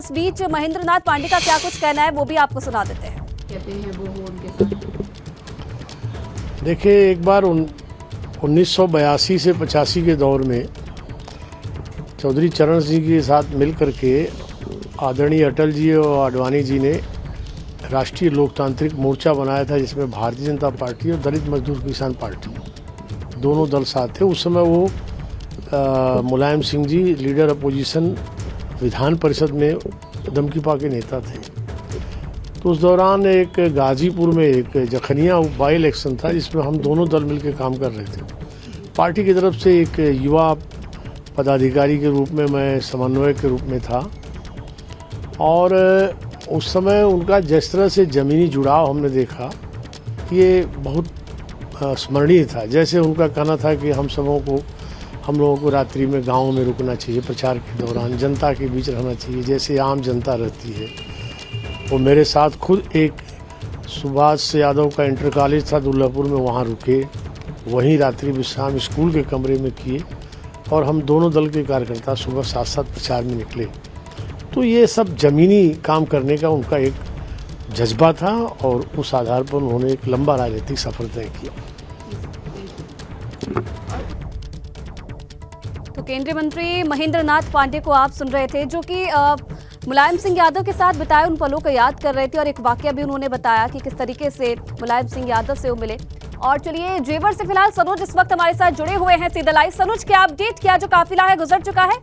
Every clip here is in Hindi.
इस बीच महेंद्र नाथ पांडे का क्या कुछ कहना है वो भी आपको सुना देते हैं। कहते हैं वो उनके साथ। देखिए, एक बार 1982 से 85 के दौर में चौधरी चरण सिंह के साथ मिल करके आदरणीय अटल जी और आडवाणी जी ने राष्ट्रीय लोकतांत्रिक मोर्चा बनाया था, जिसमें भारतीय जनता पार्टी और दलित मजदूर किसान पार्टी दोनों दल साथ थे। उस समय वो मुलायम सिंह जी लीडर अपोजिशन विधान परिषद में दमकीपा के नेता थे। तो उस दौरान एक गाजीपुर में एक जखनिया बाई इलेक्शन था, जिसमें हम दोनों दल मिलकर काम कर रहे थे। पार्टी की तरफ से एक युवा पदाधिकारी के रूप में मैं समन्वयक के रूप में था, और उस समय उनका जिस तरह से ज़मीनी जुड़ाव हमने देखा, ये बहुत स्मरणीय था। जैसे उनका कहना था कि हम लोगों को रात्रि में गाँव में रुकना चाहिए, प्रचार के दौरान जनता के बीच रहना चाहिए जैसे आम जनता रहती है। वो मेरे साथ खुद एक सुभाष यादव का इंटर कॉलेज था दुल्लापुर में, वहाँ रुके, वहीं रात्रि विश्राम स्कूल के कमरे में किए, और हम दोनों दल के कार्यकर्ता सुबह 7 प्रचार में निकले। तो ये सब ज़मीनी काम करने का उनका एक जज्बा था, और उस आधार पर उन्होंने एक लंबा राजनीतिक सफर तय किया। तो केंद्रीय मंत्री महेंद्र नाथ पांडे को आप सुन रहे थे, जो कि मुलायम सिंह यादव के साथ बिताए उन पलों को याद कर रहे थे, और एक वाकया भी उन्होंने बताया कि किस तरीके से मुलायम सिंह यादव से वो मिले। और चलिए, जेवर से फिलहाल सनोज इस वक्त हमारे साथ जुड़े हुए हैं सीधा लाइव। सनोज, क्या अपडेट, क्या जो काफिला है गुजर चुका है?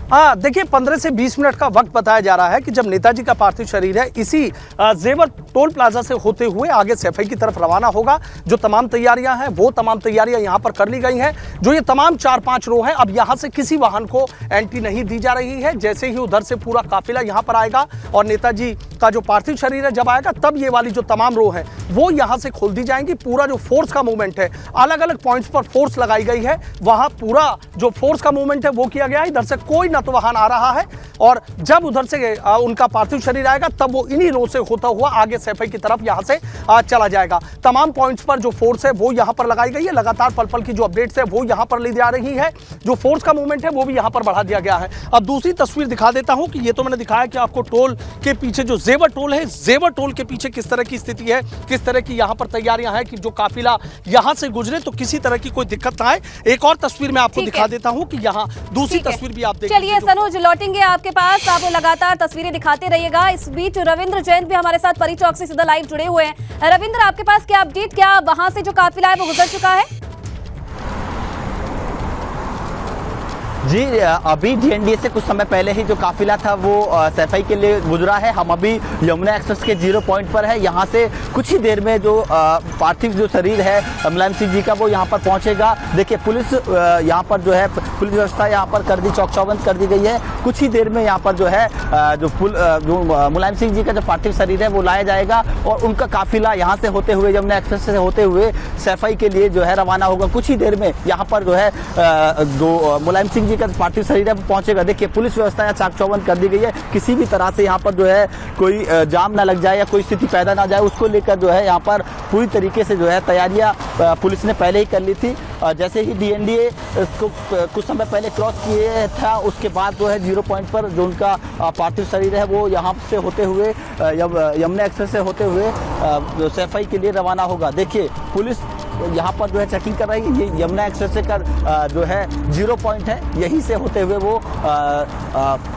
हाँ, देखिए 15 से 20 मिनट का वक्त बताया जा रहा है कि जब नेताजी का पार्थिव शरीर है इसी जेवर टोल प्लाजा से होते हुए आगे सैफई की तरफ रवाना होगा। जो तमाम तैयारियां हैं वो तमाम तैयारियां यहां पर कर ली गई हैं। जो ये तमाम 4-5 रो हैं, अब यहां से किसी वाहन को एंट्री नहीं दी जा रही है। जैसे ही उधर से पूरा काफिला यहां पर आएगा और नेताजी का जो पार्थिव शरीर है जब आएगा, तब ये वाली जो तमाम रो है वो यहां से खोल दी जाएंगी। पूरा जो फोर्स का मूवमेंट है, अलग अलग पॉइंट्स पर फोर्स लगाई गई है, वहां पूरा जो फोर्स का मूवमेंट है वो किया गया है। इधर से कोई न तो वाहन आ रहा है, और जब उधर से उनका पार्थिव शरीर आएगा तब वो इन्हीं रो से होता हुआ आगे सैफई की तरफ यहां से चला जाएगा। तमाम पॉइंट्स पर जो फोर्स है वो यहां पर लगाई गई है। लगातार पल पल की जो अपडेट्स है वो यहां पर ली जा रही है। जो फोर्स का मूवमेंट है वो भी यहां पर बढ़ा दिया गया है। अब दूसरी तस्वीर दिखा देता हूं कि ये तो मैंने दिखाया कि आपको टोल के पीछे जो जेवर टोल है, जेवर टोल के पीछे किस तरह की स्थिति है, किस तरह की यहां पर तैयारियां हैं कि जो काफिला यहां से गुजरे तो किसी तरह की कोई दिक्कत ना आए। एक और तस्वीर मैं आपको दिखा देता हूं कि यहां दूसरी तस्वीर भी आप देखिए। चलिए सनोज, लौटेंगे आपके पास, आप लगातार तस्वीरें दिखाते रहिएगा। इस बीच रविंद्र जैन भी हमारे साथ परी चौक से सीधा लाइव जुड़े हुए हैं। रविंद्र, आपके पास क्या अपडेट, क्या वहां से जो काफिला है वो गुजर चुका है? जी, अभी डीएनडीए से कुछ समय पहले ही जो काफिला था वो सैफई के लिए गुजरा है। हम अभी यमुना एक्सप्रेस के 0 पॉइंट पर है। यहाँ से कुछ ही देर में जो पार्थिव जो शरीर है मुलायम सिंह जी का वो यहाँ पर पहुँचेगा। देखिए, पुलिस यहाँ पर जो है पुलिस व्यवस्था यहाँ पर कर दी, चौक चौबंद कर दी गई है। कुछ ही देर में यहाँ पर जो है जो मुलायम सिंह जी का जो पार्थिव शरीर है वो लाया जाएगा, और उनका काफिला यहाँ से होते हुए यमुना एक्सप्रेस से होते हुए सैफई के लिए जो है रवाना होगा। कुछ ही देर में यहाँ पर जो है जो मुलायम सिंह का पार्थिव शरीर है वो पहुंचेगा। देखिए, पुलिस व्यवस्था यहाँ चाक चौबंद कर दी गई है। किसी भी तरह से यहाँ पर जो है कोई जाम ना लग जाए या कोई स्थिति पैदा ना जाए, उसको लेकर जो है यहाँ पर पूरी तरीके से जो है तैयारियां पुलिस ने पहले ही कर ली थी। जैसे ही डीएनडीए को कुछ समय पहले क्रॉस किए था, उसके बाद जो है 0 पॉइंट पर जो उनका पार्थिव शरीर है वो यहाँ से होते हुए यमुना एक्सप्रेस से होते हुए सैफई के लिए रवाना होगा। देखिए, पुलिस यहाँ पर जो है चेकिंग कर रही है। ये यमुना एक्सप्रेस से कर जो है 0 पॉइंट है, यहीं से होते हुए वो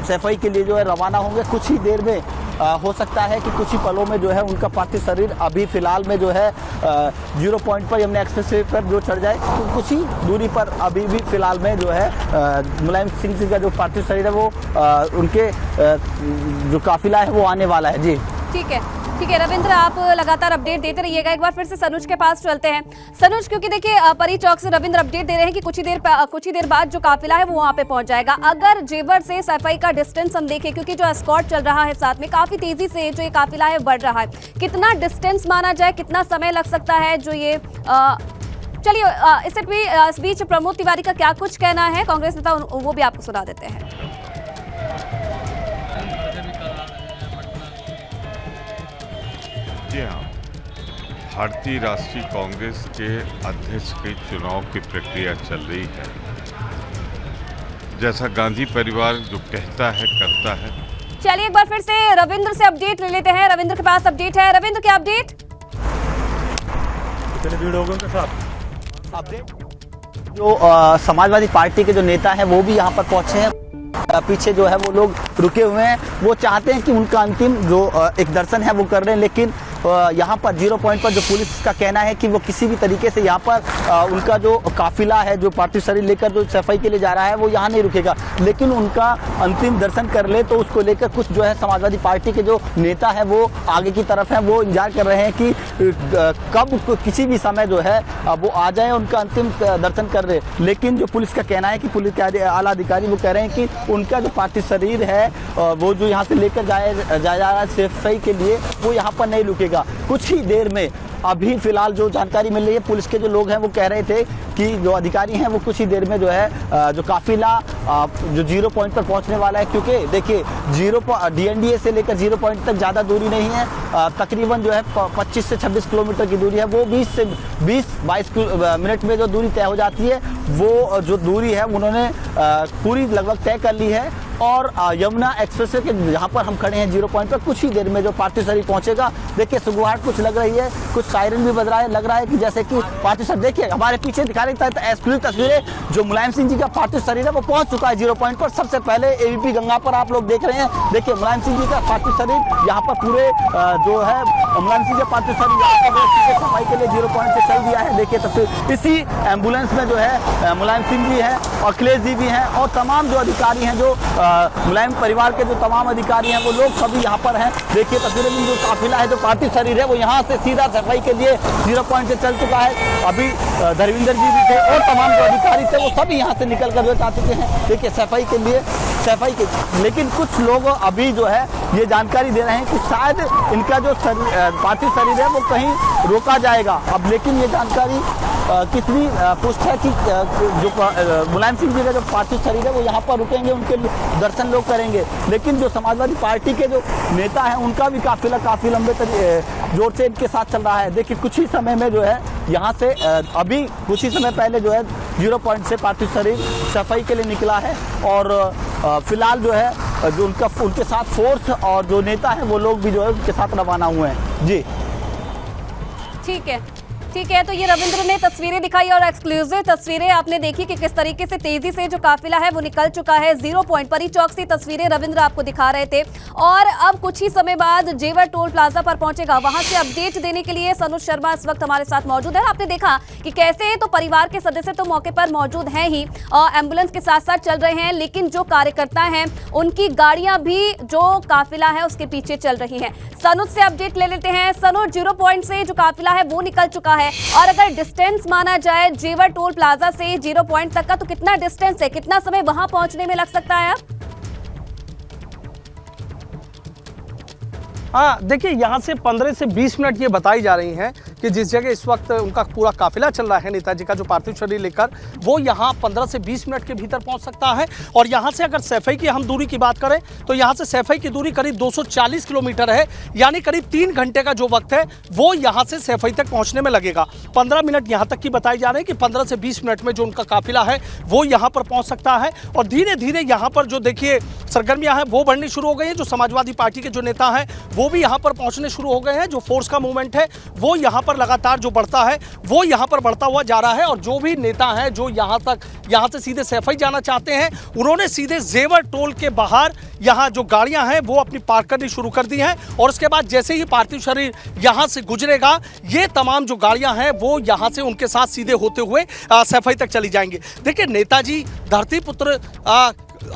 सैफई के लिए जो है रवाना होंगे। कुछ ही देर में हो सकता है कि कुछ ही पलों में जो है उनका पार्थिव शरीर अभी फिलहाल में जो है 0 पॉइंट पर यमुना एक्सप्रेस पर जो चढ़ जाए, तो कुछ ही दूरी पर अभी भी फिलहाल में जो है मुलायम सिंह जी का जो पार्थिव शरीर है वो उनके जो काफिला है वो आने वाला है। जी ठीक है रविंद्र, आप लगातार अपडेट देते रहिएगा। एक बार फिर से सनुज के पास चलते हैं। सनुज, क्योंकि देखिए परी चौक से रविंद्र अपडेट दे रहे हैं कि कुछ ही देर बाद जो काफिला है वो वहां पे पहुंच जाएगा। अगर जेवर से सैफई का डिस्टेंस हम देखें, क्योंकि जो एस्कॉर्ट चल रहा है साथ में, काफी तेजी से जो ये काफिला है बढ़ रहा है, कितना डिस्टेंस माना जाए, कितना समय लग सकता है जो ये चलिए इस बीच प्रमोद तिवारी का क्या कुछ कहना है, कांग्रेस नेता, वो भी आपको सुना देते हैं। जी हाँ, भारतीय राष्ट्रीय कांग्रेस के अध्यक्ष के चुनाव की प्रक्रिया चल रही है। जैसा गांधी परिवार जो कहता है करता है। चलिए एक बार फिर से रविंद्र से अपडेट ले लेते हैं। रविंद्र के पास अपडेट है। रविंद्र, क्या अपडेट? कितने भीड़ हो गए उनके साथ? अपडेट जो समाजवादी पार्टी के जो नेता हैं वो भी यहाँ पर पहुंचे हैं। पीछे जो है वो लोग रुके हुए हैं, वो चाहते हैं कि उनका अंतिम जो एक दर्शन है वो कर रहे हैं, लेकिन यहाँ पर 0 पॉइंट पर जो पुलिस का कहना है कि वो किसी भी तरीके से यहाँ पर उनका जो काफिला है जो पार्थिव शरीर लेकर जो सफाई के लिए जा रहा है वो यहाँ नहीं रुकेगा, लेकिन उनका अंतिम दर्शन कर ले तो उसको लेकर कुछ जो है समाजवादी पार्टी के जो नेता है वो आगे की तरफ है, वो इंतजार कर रहे हैं कि कब किसी भी समय जो है वो आ जाए उनका अंतिम दर्शन कर रहे। लेकिन जो पुलिस का कहना है कि पुलिस के आला अधिकारी वो कह रहे हैं कि उनका जो पार्थिव शरीर है वो जो यहाँ से लेकर जाया जा रहा है सफाई के लिए वो यहाँ पर नहीं रुकेगा। कुछ ही देर में अभी फिलहाल जो जानकारी मिल रही है, पुलिस के जो लोग हैं वो कह रहे थे कि जो अधिकारी हैं वो कुछ ही देर में जो है जो काफिला जो 0 पॉइंट पर पहुंचने वाला है, क्योंकि देखिए डीएनडीए से लेकर 0 पॉइंट तक ज़्यादा दूरी नहीं है, तकरीबन जो है 25 से 26 किलोमीटर की दूरी है, वो 20 से 22 मिनट में जो दूरी तय हो जाती है वो जो दूरी है उन्होंने पूरी लगभग तय कर ली है। और यमुना एक्सप्रेसवे के जहाँ पर हम खड़े हैं 0 पॉइंट पर, कुछ ही देर में जो पार्थिव शरीर पहुंचेगा। देखिए सुगुहाट कुछ लग रही है, कुछ सायरन भी बज रहा है, लग रहा है कि जैसे कि पार्थिव शरीर, देखिए हमारे पीछे दिखा रही एक्सक्लूसिव तस्वीरें, जो मुलायम सिंह जी का पार्थिव शरीर है वो पहुंच चुका है 0 पॉइंट पर। सबसे पहले एबीपी गंगा पर आप लोग देख रहे हैं, देखिए मुलायम सिंह जी का पार्थिव शरीर यहाँ पर पूरे जो है मुलायम सिंह का पार्थिव शरीर सफाई के लिए 0 पॉइंट से चल दिया है। देखिए तस्वीर, इसी एम्बुलेंस में जो है मुलायम सिंह जी हैं और अखिलेश जी भी हैं और तमाम जो अधिकारी हैं, जो मुलायम परिवार के जो तमाम अधिकारी हैं वो लोग सभी यहाँ पर हैं। देखिए तस्वीरें में जो काफिला है जो पार्थिव शरीर है वो यहाँ से सीधा सफाई के लिए 0 पॉइंट से चल चुका है। अभी धर्मेंद्र जी भी थे और तमाम जो अधिकारी थे वो सभी यहाँ से निकल कर जो आ चुके हैं, देखिए सफाई के लिए लेकिन कुछ लोग अभी जो है ये जानकारी दे रहे हैं कि शायद इनका जो पार्थिव शरीर है वो कहीं रोका जाएगा। अब लेकिन ये जानकारी कितनी पुष्ट है कि जो मुलायम सिंह जी का जो पार्थिव शरीर है वो यहाँ पर रुकेंगे, उनके दर्शन लोग करेंगे। लेकिन जो समाजवादी पार्टी के जो नेता हैं उनका भी काफिला काफ़ी लंबे जोर से इनके साथ चल रहा है। देखिए कुछ ही समय में जो है यहाँ से अभी कुछ ही समय पहले जो है 0 पॉइंट से पार्थिव शरीर सफाई के लिए निकला है और फिलहाल जो है जो उनके साथ फोर्स और जो नेता है वो लोग भी जो है उनके साथ रवाना हुए हैं। जी ठीक है, तो ये रविंद्र ने तस्वीरें दिखाई और एक्सक्लूसिव तस्वीरें आपने देखी कि किस तरीके से तेजी से जो काफिला है वो निकल चुका है 0 पॉइंट। परी चौक से तस्वीरें रविंद्र आपको दिखा रहे थे और अब कुछ ही समय बाद जेवर टोल प्लाजा पर पहुंचेगा। वहां से अपडेट देने के लिए सनुज शर्मा इस वक्त हमारे साथ मौजूद है। आपने देखा कि कैसे तो परिवार के सदस्य तो मौके पर मौजूद हैं ही और एम्बुलेंस के साथ साथ चल रहे हैं, लेकिन जो कार्यकर्ता हैं उनकी गाड़ियां भी जो काफिला है उसके पीछे चल रही हैं। सनुज से अपडेट ले लेते हैं। सनुज, 0 पॉइंट से जो काफिला है वो निकल चुका है और अगर डिस्टेंस माना जाए जेवर टोल प्लाजा से 0 पॉइंट तक का, तो कितना डिस्टेंस है, कितना समय वहां पहुंचने में लग सकता है? हाँ देखिए, यहाँ से 15 से 20 मिनट ये बताई जा रही हैं कि जिस जगह इस वक्त उनका पूरा काफिला चल रहा है नेताजी का जो पार्थिव शरीर लेकर, वो यहाँ 15 से 20 मिनट के भीतर पहुँच सकता है। और यहाँ से अगर सैफई की हम दूरी की बात करें तो यहाँ से सैफई की दूरी करीब 240 किलोमीटर है, यानी करीब 3 घंटे का जो वक्त है वो यहाँ से सैफई तक पहुँचने में लगेगा। 15 मिनट यहाँ तक की बताई जा रही है कि 15 से 20 मिनट में जो उनका काफिला है वो यहाँ पर पहुँच सकता है। और धीरे धीरे यहाँ पर जो देखिए सरगर्मियाँ हैं वो बढ़नी शुरू हो गई हैं। जो समाजवादी पार्टी के जो नेता हैं वो भी यहाँ पर पहुँचने शुरू हो गए हैं। जो फोर्स का मूवमेंट है वो यहाँ पर लगातार जो बढ़ता है वो यहाँ पर बढ़ता हुआ जा रहा है। और जो भी नेता हैं जो यहाँ से सीधे सैफई जाना चाहते हैं, उन्होंने सीधे जेवर टोल के बाहर यहाँ जो गाड़ियाँ हैं वो अपनी पार्क करनी शुरू कर दी हैं। और उसके बाद जैसे ही पार्थिव शरीर यहाँ से गुजरेगा, ये तमाम जो गाड़ियाँ हैं वो यहाँ से उनके साथ सीधे होते हुए सैफई तक चली जाएंगी। देखिए नेताजी धरती पुत्र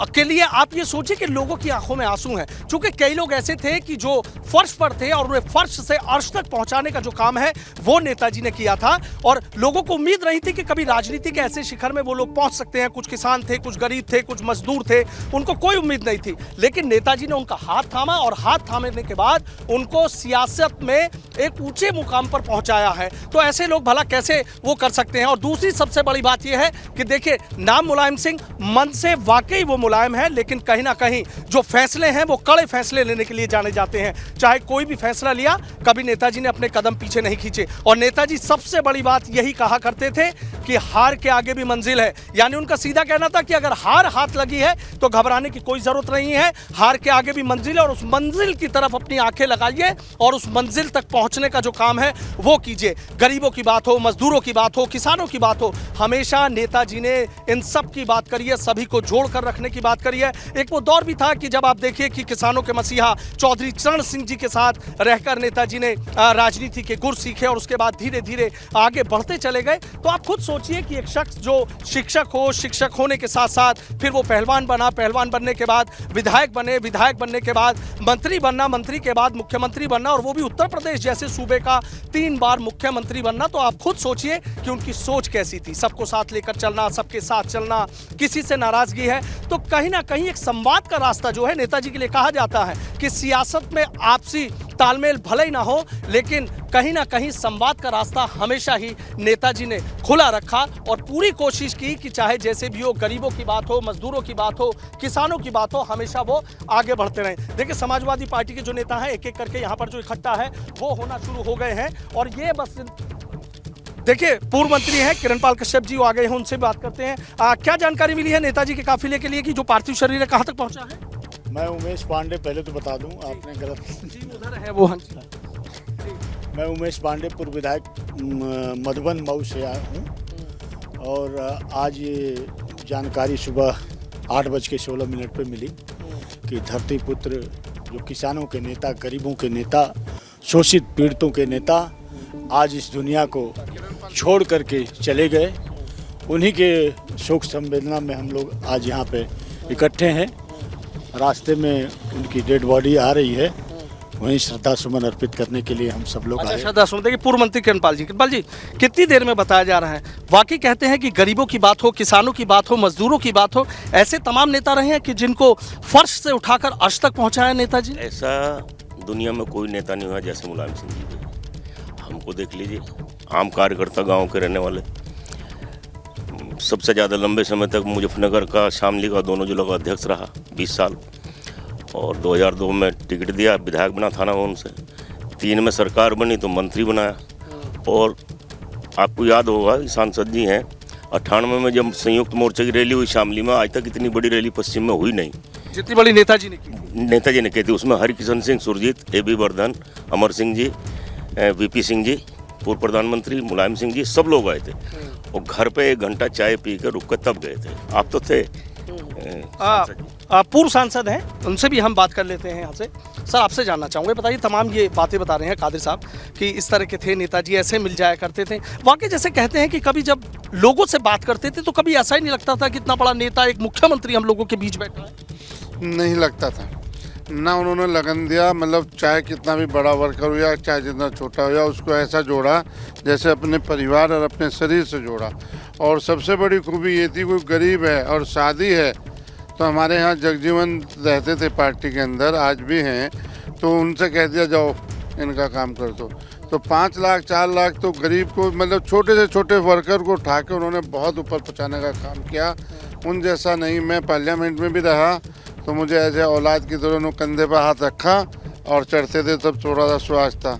के लिए आप ये सोचिए कि लोगों की आंखों में आंसू हैं, क्योंकि कई लोग ऐसे थे कि जो फर्श पर थे और उन्हें फर्श से अर्श तक पहुंचाने का जो काम है वो नेताजी ने किया था। और लोगों को उम्मीद नहीं थी कि कभी राजनीति के ऐसे शिखर में वो लोग पहुंच सकते हैं। कुछ किसान थे, कुछ गरीब थे, कुछ मजदूर थे, उनको कोई उम्मीद नहीं थी, लेकिन नेताजी ने उनका हाथ थामा और हाथ थामने के बाद उनको सियासत में एक ऊंचे मुकाम पर पहुंचाया है। तो ऐसे लोग भला कैसे वो कर सकते हैं। और दूसरी सबसे बड़ी बात यह है कि देखिए नाम मुलायम सिंह, मन से वाकई वो मुलायम है, लेकिन कहीं ना कहीं जो फैसले हैं वो कड़े फैसले लेने के लिए जाने जाते हैं। चाहे कोई भी फैसला लिया, कभी नेताजी ने अपने कदम पीछे नहीं खींचे। और नेताजी सबसे बड़ी बात यही कहा करते थे कि हार के आगे भी मंजिल है। यानी उनका सीधा कहना था कि अगर हार हाथ लगी है तो घबराने की कोई जरूरत नहीं है, हार के आगे भी मंजिल है और उस मंजिल की तरफ अपनी आंखें लगाइए और उस मंजिल तक पहुंचने का जो काम है वो कीजिए। गरीबों की बात हो, मजदूरों की बात हो, किसानों की बात हो, हमेशा नेताजी ने इन सब की बात करी है, सभी को जोड़कर रखने की बात करी है। एक वो दौर भी था कि जब आप देखिए कि किसानों के मसीहा चौधरी चरण सिंह जी के साथ रहकर नेताजी ने राजनीति के गुर सीखे और उसके बाद धीरे धीरे आगे बढ़ते चले गए। तो आप खुद सोचिए कि एक शख्स जो शिक्षक हो, शिक्षक होने के साथ साथ फिर वो पहलवान बना, पहलवान बनने के बाद विधायक बने, विधायक बनने के बाद मंत्री बनना, मंत्री के बाद मुख्यमंत्री बनना, और वो भी उत्तर प्रदेश जैसे सूबे का 3 बार मुख्यमंत्री बनना। तो आप खुद सोचिए कि उनकी सोच कैसी थी। सबको साथ लेकर चलना, सबके साथ चलना, किसी से नाराजगी है तो कहीं ना कहीं एक संवाद का रास्ता जो है नेताजी के लिए कहा जाता है कि सियासत में आपसी तालमेल भले ही ना हो, लेकिन कहीं ना कहीं संवाद का रास्ता हमेशा ही नेताजी ने खुला रखा और पूरी कोशिश की कि चाहे जैसे भी हो, गरीबों की बात हो, मजदूरों की बात हो, किसानों की बात हो, हमेशा वो आगे बढ़ते रहे। देखिए, समाजवादी पार्टी के जो नेता हैं एक एक करके यहाँ पर जो इकट्ठा है वो होना शुरू हो गए हैं। और ये बस देखिए, पूर्व मंत्री हैं किरणपाल कश्यप जी, वो आ गए हैं, उनसे बात करते हैं। क्या जानकारी मिली है नेताजी के काफिले के लिए कि जो पार्थिव शरीर है कहाँ तक पहुँचा है? मैं उमेश पांडे, पहले तो बता दूं, आपने गलत जी, उधर है वो। हाँ जी, मैं उमेश पांडे, पूर्व विधायक मधुबन मऊ से आया हूं। और आज ये जानकारी सुबह 8:16 पे मिली कि धरती पुत्र, जो किसानों के नेता, गरीबों के नेता, शोषित पीड़ितों के नेता आज इस दुनिया को छोड़ करके चले गए। उन्हीं के शोक संवेदना में हम लोग आज यहाँ पे इकट्ठे हैं। रास्ते में उनकी डेड बॉडी आ रही है, वहीं श्रद्धा सुमन अर्पित करने के लिए हम सब लोग आए। श्रद्धा सुमन। देखिए, पूर्व मंत्री किरणपाल जी, कितनी देर में बताया जा रहा है, वाकई कहते हैं कि गरीबों की बात हो, किसानों की बात हो, मजदूरों की बात हो, ऐसे तमाम नेता रहे हैं कि जिनको फर्श से उठाकर अर्श तक पहुंचाया नेताजी। ऐसा दुनिया में कोई नेता नहीं हुआ जैसे मुलायम सिंह जी थे। हमको देख लीजिए, आम कार्यकर्ता, गाँव के रहने वाले, सबसे ज़्यादा लंबे समय तक मुजफ्फरनगर का, शामली का, दोनों जिलों का अध्यक्ष रहा 20 साल, और 2002 में टिकट दिया, विधायक बना थाना भवन से। 3 में सरकार बनी तो मंत्री बनाया। और आपको याद होगा, सांसद जी हैं, 98 में जब संयुक्त मोर्चे की रैली हुई शामली में, आज तक इतनी बड़ी रैली पश्चिम में हुई नहीं जितनी बड़ी नेताजी ने की थी। उसमें हरिकिशन सिंह, सुरजीत, AB वर्धन, अमर सिंह जी, VP सिंह जी, पूर्व प्रधानमंत्री मुलायम सिंह जी, सब लोग आए थे। और घर पे 1 घंटा चाय पी कर रुक कर तब गए थे। आप तो थे पूर्व सांसद हैं, उनसे भी हम बात कर लेते हैं यहाँ से। सर, आपसे जानना चाहूँगा, बताइए, तमाम ये बातें बता रहे हैं कादिर साहब कि इस तरह के थे नेताजी, ऐसे मिल जाया करते थे। वाकई जैसे कहते हैं कि कभी जब लोगों से बात करते थे तो कभी ऐसा ही नहीं लगता था कि इतना बड़ा नेता, एक मुख्यमंत्री हम लोगों के बीच बैठा है? नहीं लगता था ना। उन्होंने लगन दिया, मतलब चाहे कितना भी बड़ा वर्कर हो या चाहे जितना छोटा हो, या उसको ऐसा जोड़ा जैसे अपने परिवार और अपने शरीर से जोड़ा। और सबसे बड़ी खूबी ये थी, कोई गरीब है और शादी है तो हमारे यहाँ जगजीवन रहते थे पार्टी के अंदर, आज भी हैं, तो उनसे कह दिया जाओ इनका काम कर दो। तो 5 लाख 4 लाख तो गरीब को, मतलब छोटे से छोटे वर्कर को उठा के उन्होंने बहुत ऊपर पहुँचाने का काम किया। उन जैसा नहीं। मैं पार्लियामेंट में भी रहा तो मुझे ऐसे औलाद की तरह उन्होंने कंधे पर हाथ रखा और चढ़ते थे, तब थोड़ा सा श्वास था।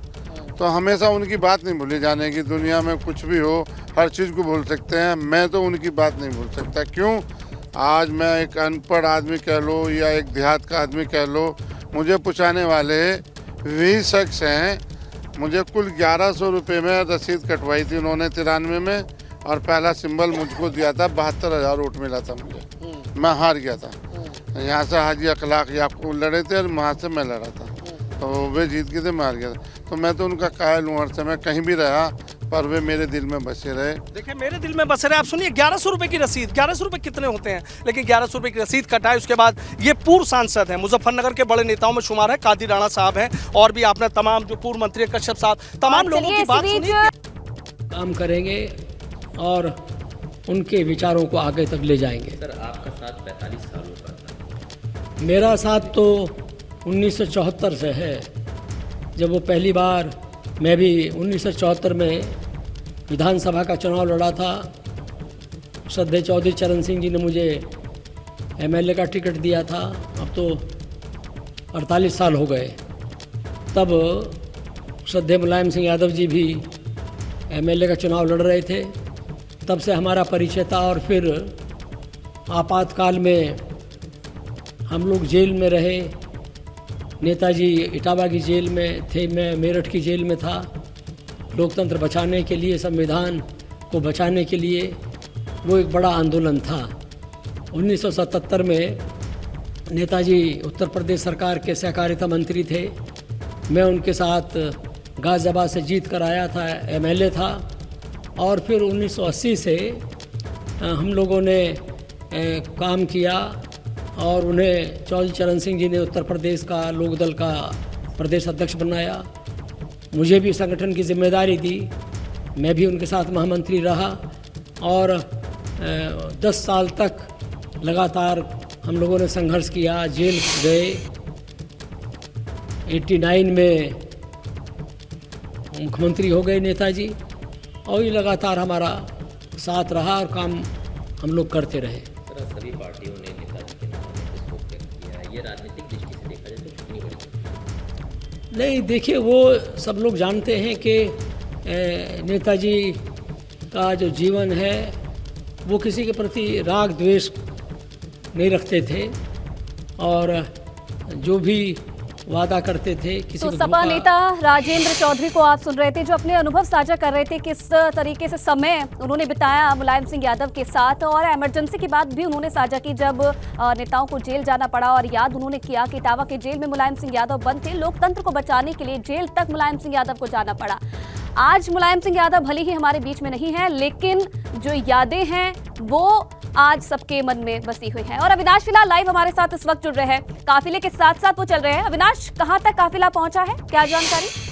तो हमेशा उनकी बात नहीं भूली जाने की। दुनिया में कुछ भी हो, हर चीज़ को भूल सकते हैं, मैं तो उनकी बात नहीं भूल सकता। क्यों? आज मैं एक अनपढ़ आदमी कह लो या एक देहात का आदमी कह लो, मुझे पूछाने वाले 20 शख्स हैं। मुझे कुल 1100 रुपये में रसीद कटवाई थी उन्होंने 93 में, और पहला सिंबल मुझको दिया था। 72,000 वोट मिला था मुझे, मैं हार गया था। यहाँ से हाजी अखलाक याकूब लड़े थे और वहाँ से मैं लड़ा था, तो वे जीत गए थे, मैं हार गया था। तो मैं तो उनका कायल हूँ, हर समय कहीं भी रहा, पर वे मेरे दिल में बसे रहे। देखिए, मेरे दिल में बसे रहे। आप सुनिए, 1100 रुपये की रसीद, 1100 रुपये कितने होते हैं, लेकिन 1100 रुपये की रसीद कटाए। उसके बाद ये पूर्व सांसद हैं, मुजफ्फरनगर के बड़े नेताओं में शुमार है, कादिर राणा साहब हैं, और भी आपने तमाम जो पूर्व मंत्री कश्यप साहब, तमाम लोगों की बात सुनी। काम करेंगे और उनके विचारों को आगे तक ले जाएंगे। सर, आपका साथ 45 सालों का था। मेरा साथ तो 1974 से है। जब वो पहली बार, मैं भी 1974 में विधानसभा का चुनाव लड़ा था, श्रद्धेय चौधरी चरण सिंह जी ने मुझे एमएलए का टिकट दिया था, अब तो 48 साल हो गए। तब श्रद्धेय मुलायम सिंह यादव जी भी एमएलए का चुनाव लड़ रहे थे, तब से हमारा परिचय था। और फिर आपातकाल में हम लोग जेल में रहे। नेताजी इटावा की जेल में थे, मैं मेरठ की जेल में था। लोकतंत्र बचाने के लिए, संविधान को बचाने के लिए वो एक बड़ा आंदोलन था। 1977 में नेताजी उत्तर प्रदेश सरकार के सहकारिता मंत्री थे। मैं उनके साथ गाजियाबाद से जीत कर आया था, एमएलए था। और फिर 1980 से हम लोगों ने काम किया और उन्हें चौधरी चरण सिंह जी ने उत्तर प्रदेश का लोकदल का प्रदेश अध्यक्ष बनाया। मुझे भी संगठन की जिम्मेदारी दी, मैं भी उनके साथ महामंत्री रहा और 10 साल तक लगातार हम लोगों ने संघर्ष किया, जेल गए। 89 में मुख्यमंत्री हो गए नेताजी, और ये लगातार हमारा साथ रहा और काम हम लोग करते रहे। सर, सभी पार्टियों ने नेताजी के नाम पर शोक व्यक्त किया है, ये राजनीतिक दृष्टि से देखा जाए तो कितनी बड़ी? नहीं, देखिए, वो सब लोग जानते हैं कि नेताजी का जो जीवन है वो किसी के प्रति राग द्वेष नहीं रखते थे और जो भी वादा करते थे किसी तो को सपा धोखा। नेता राजेंद्र चौधरी को आप सुन रहे थे, जो अपने अनुभव साझा कर रहे थे, किस तरीके से समय उन्होंने बिताया मुलायम सिंह यादव के साथ। और इमरजेंसी की बात भी उन्होंने साझा की, जब नेताओं को जेल जाना पड़ा। और याद उन्होंने किया कि इटावा के जेल में मुलायम सिंह यादव बंद थे, लोकतंत्र को बचाने के लिए जेल तक मुलायम सिंह यादव को जाना पड़ा। आज मुलायम सिंह यादव भले ही हमारे बीच में नहीं है, लेकिन जो यादें हैं वो आज सबके मन में बसी हुई है। और अविनाश फिलहाल लाइव हमारे साथ इस वक्त जुड़ रहे हैं, काफिले के साथ साथ वो चल रहे हैं। अविनाश, कहां तक काफिला पहुंचा है, क्या जानकारी?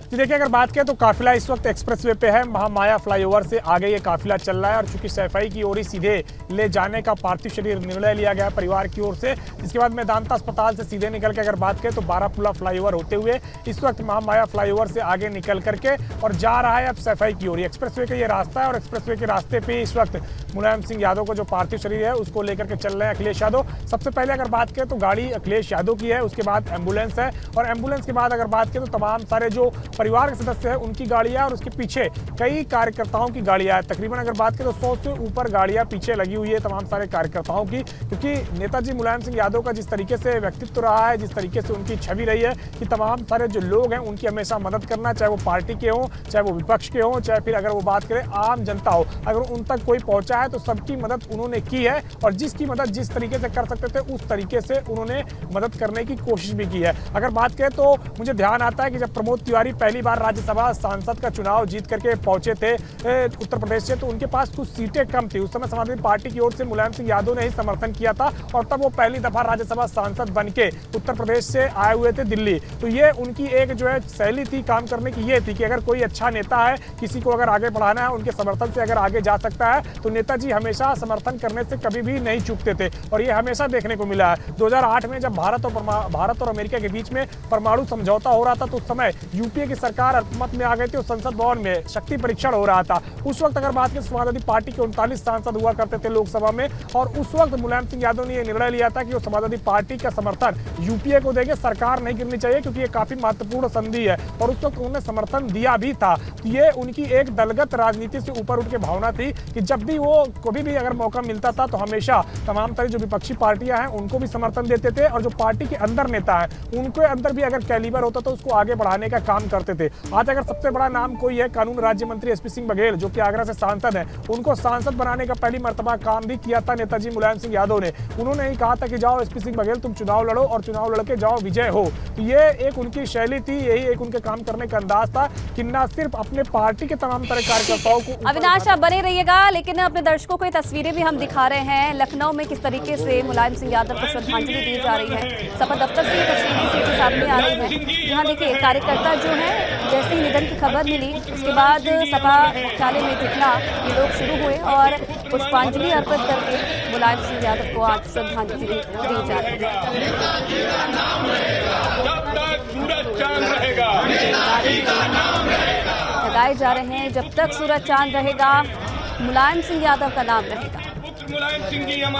जी देखिए, अगर बात करें तो काफिला इस वक्त एक्सप्रेसवे पे है। महामाया फ्लाईओवर से आगे ये काफिला चल रहा है और चूंकि सैफई की ओर ही सीधे ले जाने का पार्थिव शरीर निर्णय लिया गया है परिवार की ओर से, इसके बाद मेदांता अस्पताल से सीधे निकल के अगर बात करें तो बारापुला फ्लाईओवर होते हुए इस वक्त महामाया फ्लाईओवर से आगे निकल करके और जा रहा है अब सैफई की ओर। एक्सप्रेसवे का ये रास्ता है और एक्सप्रेसवे के रास्ते पे इस वक्त मुलायम सिंह यादव को जो पार्थिव शरीर है उसको लेकर के चल रहे हैं अखिलेश यादव। सबसे पहले अगर बात करें तो गाड़ी अखिलेश यादव की है, उसके बाद एम्बुलेंस है और एम्बुलेंस के बाद अगर बात करें तो तमाम सारे जो परिवार के सदस्य हैं उनकी गाड़ियां और उसके पीछे कई कार्यकर्ताओं की गाड़ियां हैं। तकरीबन अगर बात करें तो 100 से ऊपर गाड़ियां पीछे लगी हुई है तमाम सारे कार्यकर्ताओं की, क्योंकि नेताजी मुलायम सिंह यादव का जिस तरीके से व्यक्तित्व रहा है, जिस तरीके से उनकी छवि रही है कि तमाम सारे जो लोग हैं उनकी हमेशा मदद करना, चाहे वो पार्टी के हों, चाहे वो विपक्ष के हों, चाहे फिर अगर वो बात करें आम जनता हो, अगर उन तक कोई पहुंचा है तो सबकी मदद उन्होंने की है और जिसकी मदद जिस तरीके से कर सकते थे उस तरीके से उन्होंने मदद करने की कोशिश भी की है। अगर बात करें तो मुझे ध्यान आता है कि जब प्रमोद तिवारी पहली बार राज्यसभा सांसद का चुनाव जीत करके पहुंचे थे उत्तर प्रदेश से, तो उनके पास कुछ सीटें कम थी। उस समय समाजवादी पार्टी की ओर से मुलायम सिंह यादव ने ही समर्थन किया था और तब वो पहली दफा राज्यसभा सांसद बन के उत्तर प्रदेश से आए हुए थे दिल्ली। तो ये उनकी एक जो है शैली थी काम करने की, ये थी कि अगर कोई अच्छा नेता है, किसी को अगर आगे बढ़ाना है, उनके समर्थन से अगर आगे जा सकता है तो नेताजी हमेशा समर्थन करने से कभी भी नहीं चूकते थे और ये हमेशा देखने को मिला है। 2008 में जब भारत और अमेरिका के बीच में परमाणु समझौता हो रहा था तो उस समय यूपीए की सरकार अल्पमत में आ गई थी और संसद भवन में शक्ति परीक्षण हो रहा था। उस वक्त अगर बात करें समाजवादी पार्टी के 39 सांसद हुआ करते थे लोकसभा में और उस वक्त मुलायम सिंह यादव ने यह निर्णय लिया था कि वो समाजवादी पार्टी का समर्थन यूपीए को देंगे, सरकार नहीं गिरनी चाहिए क्योंकि ये काफी महत्वपूर्ण संधि है और उस वक्त उन्होंने समर्थन दिया भी था। ये उनकी एक दलगत राजनीति से ऊपर उठ के भावना थी कि जब भी वो कभी भी अगर मौका मिलता था तो हमेशा तमाम तरह जो विपक्षी पार्टियां हैं उनको भी समर्थन देते थे और जो पार्टी के अंदर नेता है उनके अंदर भी अगर कैलिबर होता तो उसको आगे बढ़ाने का काम करते थे। आज अगर सबसे बड़ा नाम कोई है, कानून राज्य मंत्री एसपी सिंह बघेल जो कि आगरा से सांसद है, उनको सांसद बनाने का पहली मर्तबा काम भी किया था नेताजी मुलायम सिंह यादव ने। उन्होंने ही कहा था कि जाओ एसपी सिंह बघेल तुम चुनाव लड़ो और चुनाव लड़के जाओ विजय हो। तो ये एक उनकी शैली थी, यही एक उनके काम करने का अंदाज था कि न सिर्फ अपने पार्टी के तमाम तरह कार्यकर्ताओं को। अविनाश, आप बने रहिएगा, लेकिन अपने दर्शकों को ये तस्वीरें भी हम दिखा रहे हैं लखनऊ में किस तरीके से मुलायम सिंह यादव को श्रद्धांजलि दी जा रही है। सपा दफ्तर से ये तस्वीरें सीधे सामने आ रही है, जहाँ देखिए कार्यकर्ता जो है जैसे ही निधन की खबर मिली उसके बाद सपा मुख्यालय में जुटना ये लोग शुरू हुए और पुष्पांजलि अर्पित करके मुलायम सिंह यादव को आज श्रद्धांजलि दी जा रही है। लगाए जा रहे हैं जब तक सूरज चांद रहेगा, मुलायम सिंह यादव का नाम रहेगा।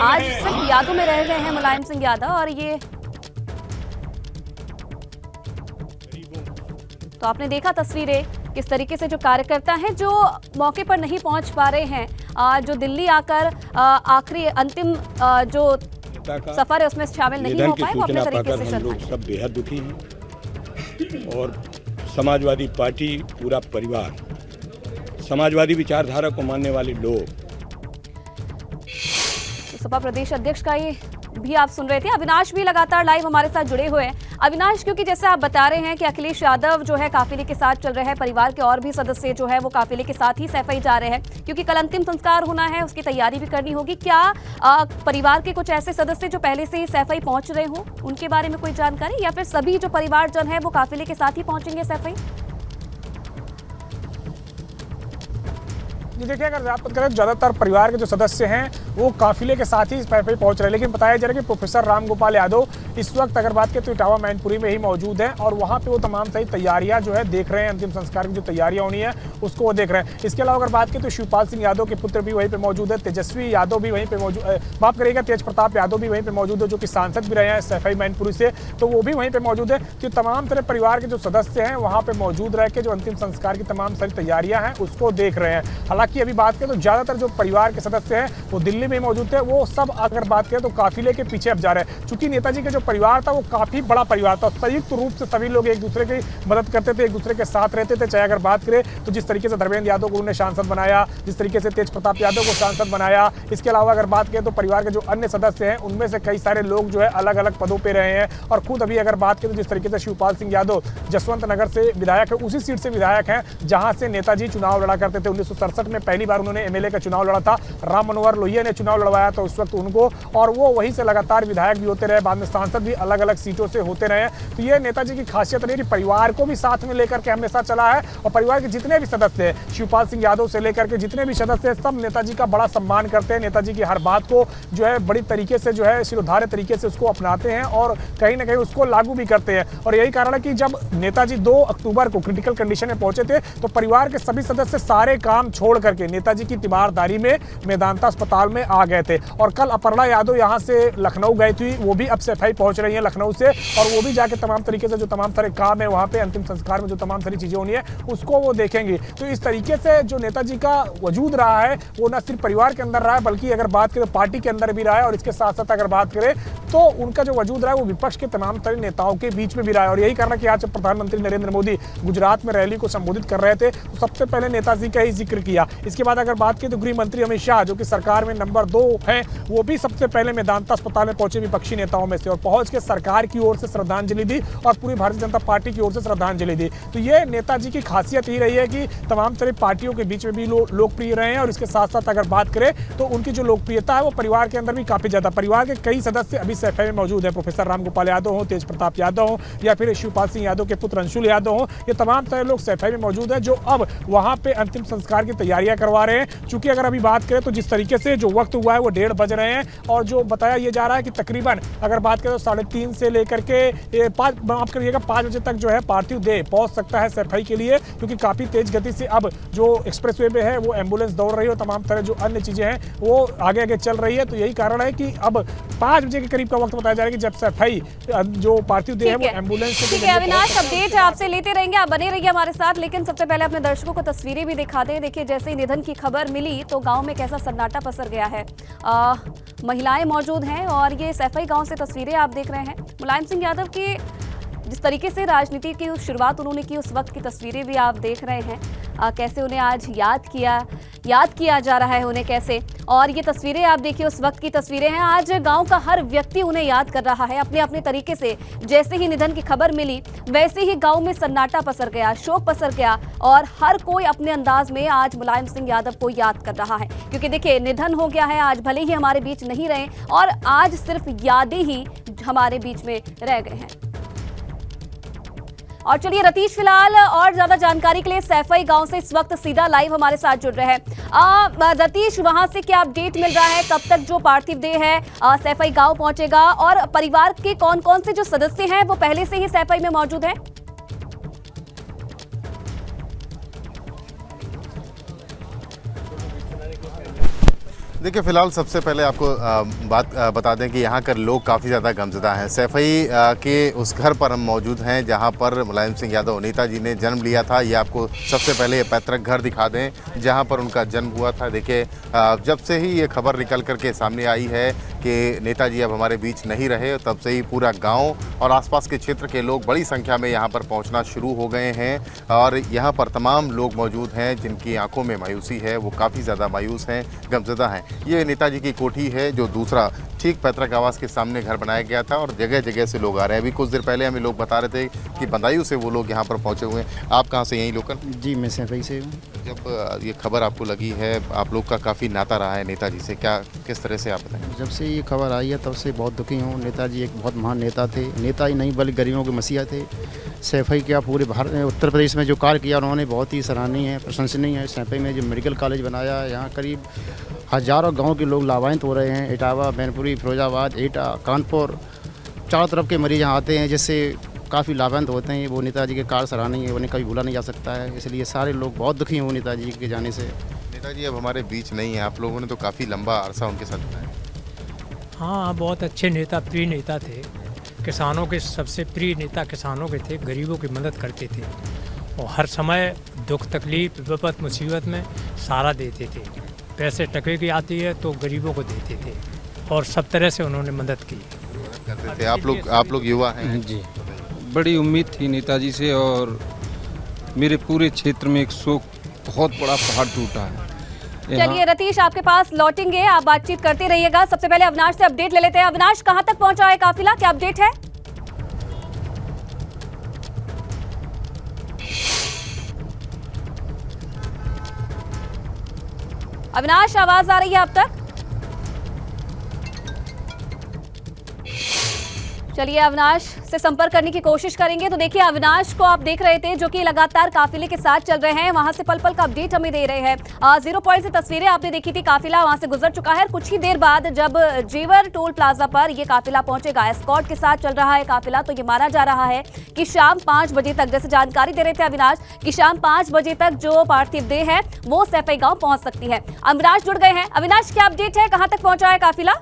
आज सिर्फ यादों में रह गए हैं मुलायम सिंह यादव। और ये तो आपने देखा तस्वीरें किस तरीके से जो कार्यकर्ता हैं जो मौके पर नहीं पहुंच पा रहे हैं, जो दिल्ली आकर आखिरी अंतिम जो सफर है उसमें शामिल नहीं हो पाए, वो अपने तरीके से हम लोग सब बेहद दुखी हैं। और समाजवादी पार्टी पूरा परिवार, समाजवादी विचारधारा को मानने वाले लोग। तो सपा प्रदेश अध्यक्ष का ये भी आप सुन रहे थे। अविनाश भी लगातार लाइव हमारे साथ जुड़े हुए हैं। अविनाश, क्योंकि जैसे आप बता रहे हैं कि अखिलेश यादव जो है काफिले के साथ चल रहे हैं, परिवार के और भी सदस्य जो है वो काफिले के साथ ही सैफई जा रहे हैं, क्योंकि कल अंतिम संस्कार होना है, उसकी तैयारी भी करनी होगी। क्या परिवार के कुछ ऐसे सदस्य जो पहले से ही सैफई पहुंच रहे हो, उनके बारे में कोई जानकारी, या फिर सभी जो परिवारजन है वो काफिले के साथ ही पहुंचेंगे सैफई? जी देखिए, अगर बात करें ज़्यादातर परिवार के जो सदस्य हैं वो काफिले के साथ ही सैफई पहुंच रहे हैं, लेकिन बताया जा रहा है कि प्रोफेसर राम गोपाल यादव इस वक्त अगर बात करें तो इटावा मैनपुरी में ही मौजूद हैं और वहां पे वो तमाम सही तैयारियां जो है देख रहे हैं। अंतिम संस्कार की जो तैयारियां होनी है उसको वो देख रहे हैं। इसके अलावा अगर बात करें तो शिवपाल सिंह यादव के पुत्र भी वहीं पे मौजूद है, तेजस्वी यादव भी वहीं पे मौजूद, माफ करिएगा तेज प्रताप यादव भी वहीं पे मौजूद है, जो कि सांसद भी रहे हैं सैफई मैनपुरी से, तो वो भी वहीं पे मौजूद है। तो तमाम तरह परिवार के जो सदस्य हैं वहाँ पे मौजूद रह के जो अंतिम संस्कार की तमाम सारी तैयारियां हैं उसको देख रहे हैं। हालांकि अभी बात करें तो ज्यादातर जो परिवार के सदस्य हैं वो दिल्ली में मौजूद थे, वो सब अगर बात करें तो काफिले के पीछे अब जा रहे हैं। चूंकि नेताजी का जो परिवार था वो काफी बड़ा परिवार था, संयुक्त रूप से सभी लोग एक दूसरे की मदद करते थे, एक दूसरे के साथ रहते थे। चाहे अगर बात करें तो जिस तरीके से धर्मेंद्र यादव को उन्होंने सांसद बनाया, जिस तरीके से तेज प्रताप यादव को सांसद बनाया, इसके अलावा अगर बात करें तो परिवार के जो अन्य सदस्य हैं उनमें से कई सारे लोग जो है अलग अलग पदों पर रहे हैं। और खुद अभी अगर बात करें तो जिस तरीके से शिवपाल सिंह यादव जसवंत नगर से विधायक है, उसी सीट से विधायक हैं जहां से नेताजी चुनाव लड़ा करते थे। 1967 में पहली बार उन्होंने एमएलए का चुनाव लड़ा था, राम मनोहर लोहिया ने चुनाव लड़वाया था उस वक्त उनको, और वो वहीं से लगातार विधायक भी होते रहे, बाद में सांसद भी अलग अलग सीटों से होते रहे। तो ये नेताजी की खासियत रही कि परिवार को भी साथ में लेकर के हमेशा चला है, और परिवार के जितने भी सदस्य हैं, शिवपाल सिंह यादव से लेकर के जितने भी सदस्य हैं, सब नेताजी का बड़ा सम्मान करते हैं। नेताजी की हर बात को जो है बड़ी तरीके से जो है शिरोधार्य तरीके से उसको अपनाते हैं और कहीं ना कहीं उसको लागू भी करते हैं। और यही कारण है कि जब नेताजी 2 अक्टूबर को क्रिटिकल कंडीशन में पहुंचे थे तो परिवार के सभी सदस्य सारे काम छोड़ करके नेताजी की तीमारदारी में मेदांता अस्पताल में आ गए थे। और कल अपर्णा यादव यहाँ से लखनऊ गई थी, वो भी अब सैफई पहुंच रही है लखनऊ से, और वो भी जाके तमाम तरीके से जो तमाम सारे काम है वहाँ पे अंतिम संस्कार में जो तमाम सारी चीजें होनी है उसको वो देखेंगी। तो इस तरीके से जो नेताजी का वजूद रहा है वो न सिर्फ परिवार के अंदर रहा है बल्कि अगर बात करें पार्टी के अंदर भी रहा है, और इसके साथ साथ अगर बात करें तो उनका जो वजूद रहा है वो विपक्ष के तमाम सारे नेताओं के बीच में भी रहा है। और यही कारण है कि आज प्रधानमंत्री नरेंद्र मोदी गुजरात में रैली को संबोधित कर रहे थे तो सबसे पहले नेताजी का ही जिक्र किया। इसके बाद अगर बात करें तो गृह मंत्री अमित शाह जो कि सरकार में नंबर 2 हैं, वो भी सबसे पहले मेदांता अस्पताल में पहुंचे विपक्षी नेताओं में से, और पहुंच के सरकार की ओर से श्रद्धांजलि दी और पूरी भारतीय जनता पार्टी की ओर से श्रद्धांजलि दी। तो ये नेताजी की खासियत ही रही है कि तमाम तरह पार्टियों के बीच में भी लोकप्रिय रहे हैं, और इसके साथ साथ अगर बात करें तो उनकी जो लोकप्रियता है वो परिवार के अंदर भी काफी ज्यादा। परिवार के कई सदस्य अभी सैफई में मौजूद है, प्रोफेसर राम गोपाल यादव हो, तेज प्रताप यादव हो, या फिर शिवपाल सिंह यादव के पुत्र अंशुल यादव हो, ये तमाम सारे लोग सैफई में मौजूद है जो अब वहां पे अंतिम संस्कार की तैयारियां करवा रहे हैं। चूंकि अगर अभी बात करें तो जिस तरीके से जो वक्त हुआ है वो 1:30 बज रहे हैं, और जो बताया ये जा रहा है कि तकरीबन अगर बात करें तो 3:30 से लेकर के 5 बजे तक जो है पार्थिव देह पहुंच सकता है सैफई के लिए, क्योंकि काफी तेज गति से अब जो एक्सप्रेसवे पे है वो एम्बुलेंस दौड़ रही है और तमाम तरह जो अन्य चीजें हैं वो आगे आगे चल रही है। तो यही कारण है कि अब 5 बजे के करीब का वक्त बताया जा रहा है कि जब सैफई जो पार्थिव देह है वो एम्बुलेंस से। ठीक है अविनाश, अपडेट आपसे लेते रहेंगे, आप बने रहिए हमारे साथ। लेकिन सबसे पहले अपने दर्शकों को तस्वीरें भी दिखा दें। देखिए जैसे ही निधन की खबर मिली तो गांव में कैसा सन्नाटा पसर गया है। महिलाएं मौजूद हैं और ये सैफई गांव से तस्वीरें आप देख रहे हैं। मुलायम सिंह यादव की जिस तरीके से राजनीति की शुरुआत उन्होंने की उस वक्त की तस्वीरें भी आप देख रहे हैं। कैसे उन्हें आज याद किया जा रहा है उन्हें कैसे, और ये तस्वीरें आप देखिए उस वक्त की तस्वीरें हैं। आज गांव का हर व्यक्ति उन्हें याद कर रहा है अपने अपने तरीके से। जैसे ही निधन की खबर मिली वैसे ही गांव में सन्नाटा पसर गया, शोक पसर गया, और हर कोई अपने अंदाज में आज मुलायम सिंह यादव को याद कर रहा है। क्योंकि देखिए निधन हो गया है, आज भले ही हमारे बीच नहीं रहे और आज सिर्फ यादें ही हमारे बीच में रह गए हैं। और चलिए रतीश फिलहाल और ज्यादा जानकारी के लिए सैफई गांव से इस वक्त सीधा लाइव हमारे साथ जुड़ रहे हैं। रतीश, वहां से क्या अपडेट मिल रहा है, कब तक जो पार्थिव देह है सैफई गांव पहुंचेगा, और परिवार के कौन कौन से जो सदस्य हैं वो पहले से ही सैफई में मौजूद हैं? देखिए फिलहाल सबसे पहले आपको बात बता दें कि यहाँ कर लोग काफ़ी ज़्यादा गमज़दा हैं। सैफई के उस घर पर हम मौजूद हैं जहाँ पर मुलायम सिंह यादव नेताजी ने जन्म लिया था। ये आपको सबसे पहले ये पैतृक घर दिखा दें जहाँ पर उनका जन्म हुआ था। देखिए जब से ही ये खबर निकल करके सामने आई है कि नेताजी अब हमारे बीच नहीं रहे, तब से ही पूरा गाँव और आसपास के क्षेत्र के लोग बड़ी संख्या में यहाँ पर पहुँचना शुरू हो गए हैं। और यहाँ पर तमाम लोग मौजूद हैं जिनकी आंखों में मायूसी है, वो काफ़ी ज़्यादा मायूस हैं, गमज़दा हैं। ये नेताजी की कोठी है जो दूसरा ठीक पैतृक आवास के सामने घर बनाया गया था और जगह जगह से लोग आ रहे हैं। अभी कुछ देर पहले हमें लोग बता रहे थे कि बदायूं से वो लोग यहाँ पर पहुँचे हुए हैं। आप कहाँ से, यहीं लोकल? जी मैं सैफई से हूँ। जब ये खबर आपको लगी है, आप लोग का काफ़ी नाता रहा है नेताजी से, क्या किस तरह से आप बताएं? जब से ये खबर आई है तब से बहुत दुखी हूँ। नेताजी एक बहुत महान नेता थे, नेता ही नहीं बल्कि गरीबों के मसीहा थे। सैफई क्या पूरे भारत उत्तर प्रदेश में जो कार्य किया उन्होंने बहुत ही सराहनीय है, प्रशंसनीय है। सैफई में जो मेडिकल कॉलेज बनाया है, यहाँ करीब हज़ारों गांव के लोग लाभान्वित हो रहे हैं। इटावा, मैनपुरी, फिरोजाबाद, एटा, कानपुर, चारों तरफ के मरीज यहाँ आते हैं जिससे काफ़ी लाभान्वित होते हैं। वो नेताजी के कार्य सराहनीय है, उन्हें कभी भूला नहीं जा सकता है। इसलिए सारे लोग बहुत दुखी हुए नेताजी के जाने से। नेताजी अब हमारे बीच नहीं है, आप लोगों ने तो काफ़ी लंबा अरसा उनके साथ बिताया। हाँ, बहुत अच्छे नेता, प्रिय नेता थे। किसानों के सबसे प्रिय नेता किसानों के थे, गरीबों की मदद करते थे और हर समय दुख तकलीफ विपत मुसीबत में सहारा देते थे। पैसे टके की आती है तो गरीबों को देते थे और सब तरह से उन्होंने मदद की करते थे। आप लोग युवा हैं जी, बड़ी उम्मीद थी नेताजी से और मेरे पूरे क्षेत्र में एक शोक बहुत बड़ा पहाड़ टूटा है। चलिए रतीश, आपके पास लौटेंगे, आप बातचीत करते रहिएगा। सबसे पहले अविनाश से अपडेट ले लेते हैं। अविनाश, कहां तक पहुंचा है काफिला, क्या अपडेट है? अविनाश, आवाज आ रही है अब तक? चलिए अविनाश से संपर्क करने की कोशिश करेंगे। तो देखिए, अविनाश को आप देख रहे थे जो कि लगातार काफिले के साथ चल रहे हैं, वहां से पल पल का अपडेट हमें दे रहे हैं। 0 पॉइंट से तस्वीरें आपने देखी थी, काफिला वहां से गुजर चुका है। कुछ ही देर बाद जब जेवर टोल प्लाजा पर ये काफिला पहुंचेगा, एस्कॉर्ट के साथ चल रहा है काफिला, तो ये माना जा रहा है कि शाम 5 बजे तक, जैसे जानकारी दे रहे थे अविनाश, कि शाम 5 बजे तक जो पार्थिव देह है वो सैफई गांव पहुंच सकती है। अविनाश जुड़ गए हैं। अविनाश, क्या अपडेट है, कहां तक पहुंचा है काफिला?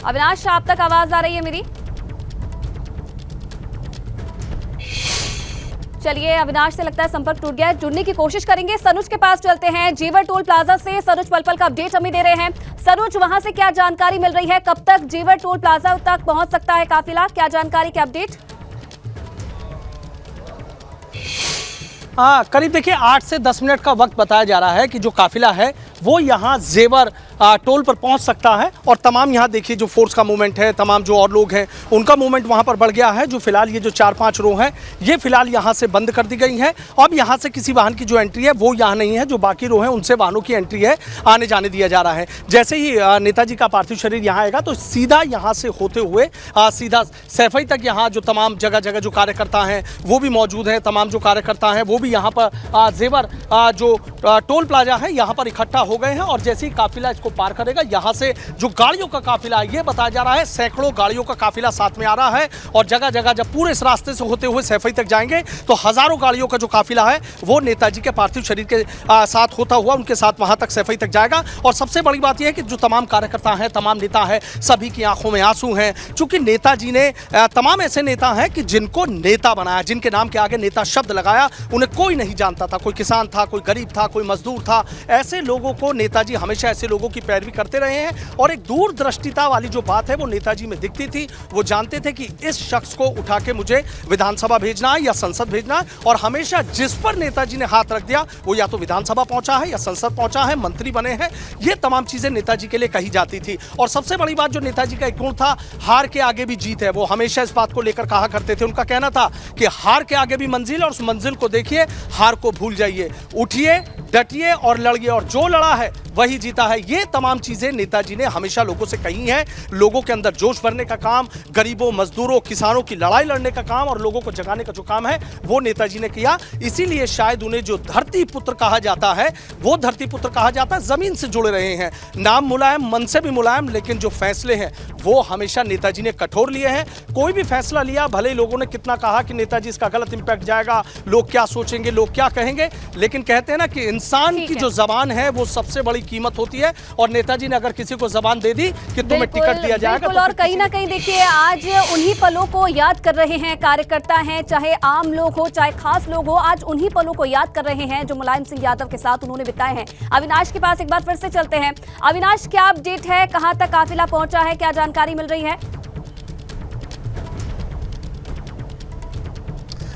अविनाश, आप तक आवाज आ रही है मेरी? चलिए, अविनाश से लगता है संपर्क टूट गया है, जुड़ने की कोशिश करेंगे। सनुज के पास चलते हैं, जेवर टोल प्लाजा से सनुज पल पल का अपडेट हमें दे रहे हैं। सनुज, वहां से क्या जानकारी मिल रही है, कब तक जेवर टोल प्लाजा तक पहुंच सकता है काफिला, क्या जानकारी, क्या अपडेट? हाँ, करीब देखिए 8 से 10 मिनट का वक्त बताया जा रहा है कि जो काफिला है वो यहाँ जेवर टोल पर पहुँच सकता है। और तमाम यहाँ देखिए जो फोर्स का मूवमेंट है, तमाम जो और लोग हैं उनका मूवमेंट वहाँ पर बढ़ गया है। जो फिलहाल ये जो 4-5 रो हैं ये फिलहाल यहाँ से बंद कर दी गई हैं। अब यहाँ से किसी वाहन की जो एंट्री है वो यहाँ नहीं है, जो बाकी रो हैं उनसे वाहनों की एंट्री है, आने जाने दिया जा रहा है। जैसे ही नेताजी का पार्थिव शरीर यहाँ आएगा तो सीधा यहाँ से होते हुए सीधा सैफई तक यहाँ जो तमाम जगह जगह जो कार्यकर्ता हैं वो भी मौजूद हैं। तमाम जो कार्यकर्ता हैं वो भी यहाँ पर जेवर जो टोल प्लाजा है यहाँ पर इकट्ठा हो गए हैं। और जैसे ही काफिला इसको पार करेगा, यहाँ से जो गाड़ियों का काफिला है ये बताया जा रहा है सैकड़ों गाड़ियों का काफिला साथ में आ रहा है। और जगह जगह जब पूरे इस रास्ते से होते हुए सैफई तक जाएंगे तो हजारों गाड़ियों का जो काफिला है वो नेताजी के पार्थिव शरीर के साथ होता हुआ उनके साथ वहां तक सैफई तक जाएगा। और सबसे बड़ी बात यह है कि जो तमाम कार्यकर्ता हैं, तमाम नेता हैं, सभी की आंखों में आंसू हैं। चूंकि नेताजी ने तमाम ऐसे नेता हैं कि जिनको नेता बनाया, जिनके नाम के आगे नेता शब्द लगाया, उन्हें कोई नहीं जानता था। कोई किसान था, कोई गरीब था, कोई मजदूर था। ऐसे लोगों को नेताजी हमेशा ऐसे लोगों की पैरवी करते रहे हैं। और एक दूरदृष्टिता वाली जो बात है वो नेताजी में दिखती थी। वो जानते थे कि इस शख्स को उठा के मुझे विधानसभा भेजना है या संसद भेजना है। और हमेशा जिस पर नेताजी ने हाथ रख दिया वो या तो विधानसभा पहुंचा है या संसद पहुंचा है, मंत्री बने हैं। ये तमाम चीजें नेताजी के लिए कही जाती थी। और सबसे बड़ी बात जो नेताजी का एक गुण था, हार के आगे भी जीत है। वो हमेशा इस बात को लेकर कहा करते थे। उनका कहना था कि हार के आगे भी मंजिल, और उस मंजिल को देखिए, हार को भूल जाइए, उठिए, डटिए और लड़िए और जो लड़ा है वही जीता है। ये तमाम चीजें नेताजी ने हमेशा लोगों से कही हैं। लोगों के अंदर जोश भरने का काम, गरीबों, मजदूरों, किसानों की लड़ाई लड़ने का काम और लोगों को जगाने का जो काम है वो नेताजी ने किया। इसीलिए शायद उन्हें जो धरती पुत्र कहा जाता है वो धरती पुत्र कहा जाता है। जमीन से जुड़े रहे हैं, नाम मुलायम, मन से भी मुलायम, लेकिन जो फैसले हैं वो हमेशा नेताजी ने कठोर लिए हैं। कोई भी फैसला लिया, भले ही लोगों ने कितना कहा कि नेताजी इसका गलत इंपैक्ट जाएगा, लोग क्या सोचेंगे, लोग क्या कहेंगे, लेकिन कहते हैं ना कि इंसान की जो जबान है वो सबसे बड़ी कीमत होती है। और नेताजी ने अगर किसी को जबान दे दी कि तुम्हें टिकट दिया जाएगा तो और कहीं ना कहीं देखिए आज उन्हीं पलों को याद कर रहे हैं कार्यकर्ता हैं, चाहे आम लोग हो चाहे खास लोग हो, आज उन्हीं पलों को याद कर रहे हैं जो मुलायम सिंह यादव के साथ उन्होंने बिताए हैं। अविनाश के पास एक बार फिर से चलते हैं। अविनाश, क्या अपडेट है, कहां तक काफिला पहुंचा है, क्या जानकारी मिल रही है?